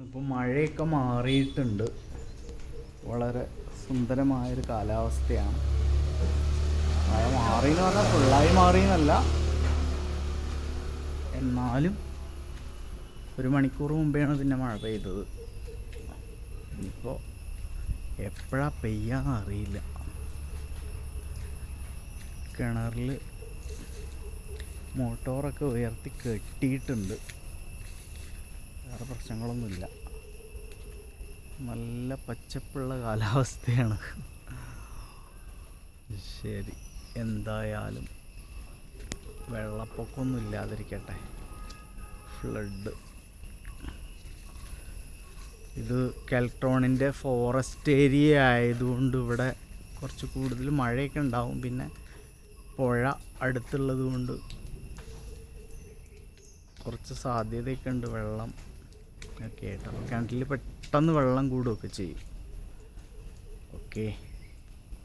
ഇപ്പം മഴയൊക്കെ മാറിയിട്ടുണ്ട്. വളരെ സുന്ദരമായൊരു കാലാവസ്ഥയാണ്. മഴ മാറിയെന്ന് പറഞ്ഞാൽ ഫുള്ളായി മാറിയെന്നല്ല, എന്നാലും ഒരു മണിക്കൂർ മുമ്പെയാണ് പിന്നെ മഴ പെയ്തത്. ഇപ്പോൾ എപ്പോഴാണ് പെയ്യാന്ന് അറിയില്ല. കിണറിൽ മോട്ടോറൊക്കെ ഉയർത്തി കെട്ടിയിട്ടുണ്ട്. വേറെ പ്രശ്നങ്ങളൊന്നുമില്ല. നല്ല പച്ചപ്പുള്ള കാലാവസ്ഥയാണ്. ശരി, എന്തായാലും വെള്ളപ്പൊക്കമൊന്നും ഇല്ലാതിരിക്കട്ടെ. ഫ്ലഡ് ഇത് കെൽട്രോണിൻ്റെ ഫോറസ്റ്റ് ഏരിയ ആയതുകൊണ്ട് ഇവിടെ കുറച്ച് കൂടുതൽ മഴയൊക്കെ ഉണ്ടാവും. പിന്നെ പുഴ അടുത്തുള്ളത് കൊണ്ട് കുറച്ച് സാധ്യതയൊക്കെ ഉണ്ട് വെള്ളം ഒക്കെ ആയിട്ട്. അപ്പോൾ കിണറ്റിൽ പെട്ടെന്ന് വെള്ളം കൂടുകയൊക്കെ ചെയ്യും. ഓക്കെ.